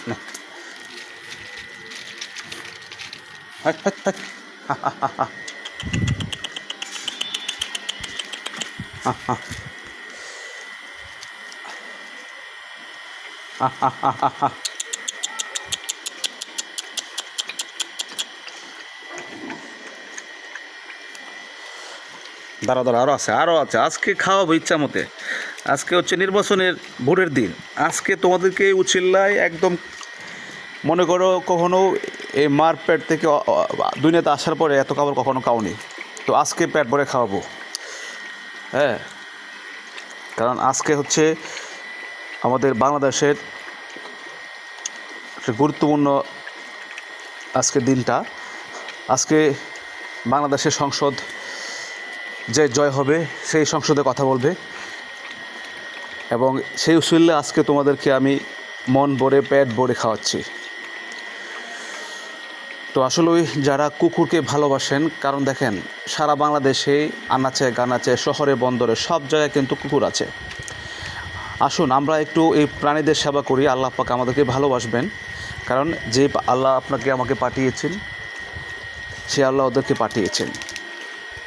নে। হাট, হাট, হাট। হা, হা, হা, হা। হা, হা। হা, হা, হা, হা, হা। দাঁড়া দাঁড়া, আরও আছে আজকে খাওয়াবো ইচ্ছা মতে। আজকে হচ্ছে নির্বাচনের ভোটের দিন। আজকে তোমাদেরকে উচিল্লায় একদম মনে করো কখনো এই মার পেট থেকে দুনিয়াতে আসার পরে এত খাবার কখনো খাওনি। তো আজকে পেট ভরে খাওয়াবো। হ্যাঁ, কারণ আজকে হচ্ছে আমাদের বাংলাদেশের একটা গুরুত্বপূর্ণ আজকের দিনটা। আজকে বাংলাদেশের সংসদ যে জয় হবে সেই সংসদে কথা বলবে, এবং সেই উসিলায় আজকে তোমাদেরকে আমি মন ভরে পেট ভরে খাওয়াচ্ছি। তো আসলেই যারা কুকুরকে ভালোবাসেন, কারণ দেখেন সারা বাংলাদেশে আনাচে কানাচে শহরে বন্দরে সব জায়গায় কিন্তু কুকুর আছে। আসুন আমরা একটু এই প্রাণীদের সেবা করি। আল্লাহ পাক আমাদেরকে ভালোবাসবেন, কারণ যে আল্লাহ আপনাকে আমাকে পাঠিয়েছেন সে আল্লাহ ওদেরকে পাঠিয়েছেন।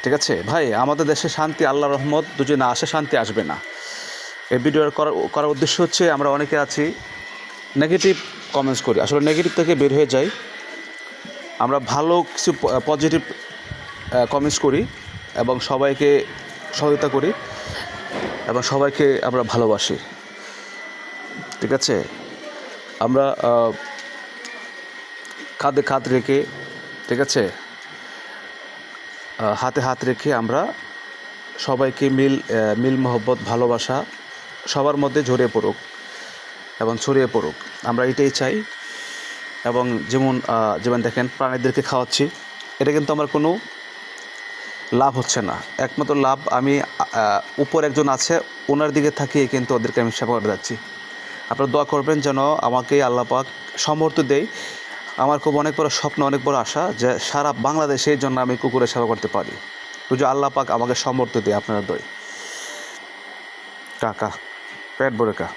ঠিক আছে ভাই, আমাদের দেশে শান্তি আল্লাহর রহমত যদি না আসে শান্তি আসবে না। এই ভিডিওর করার উদ্দেশ্য হচ্ছে আমরা অনেকে আছি নেগেটিভ কমেন্টস করি, আসলে নেগেটিভ থেকে বের হয়ে যাই। আমরা ভালো কিছু পজিটিভ কমেন্টস করি এবং সবাইকে সহায়তা করি এবং সবাইকে আমরা ভালোবাসি। ঠিক আছে, আমরা কাঁধে কাঁধ রেখে, ঠিক আছে, হাতে হাত রেখে আমরা সবাইকে মিল মহব্বত ভালোবাসা সবার মধ্যে ঝরিয়ে পড়ুক এবং ছড়িয়ে পড়ুক, আমরা এটাই চাই। এবং যেমন দেখেন প্রাণীদেরকে খাওয়াচ্ছি, এটা কিন্তু আমার কোনো লাভ হচ্ছে না। একমাত্র লাভ আমি উপর একজন আছে ওনার দিকে থাকিয়ে কিন্তু ওদেরকে আমি সেবা করে যাচ্ছি। আপনারা দোয়া করবেন যেন আমাকে আল্লাহ পাক সামর্থ্য দেয়। আমার খুব অনেক বড় স্বপ্ন, অনেক বড় আশা যে সারা বাংলাদেশের জন্য আমি কুকুরের সেবা করতে পারি। যদি আল্লাহ পাক আমাকে সামর্থ্য দেয় আপনারা দই কাকা পেট ভরে কা।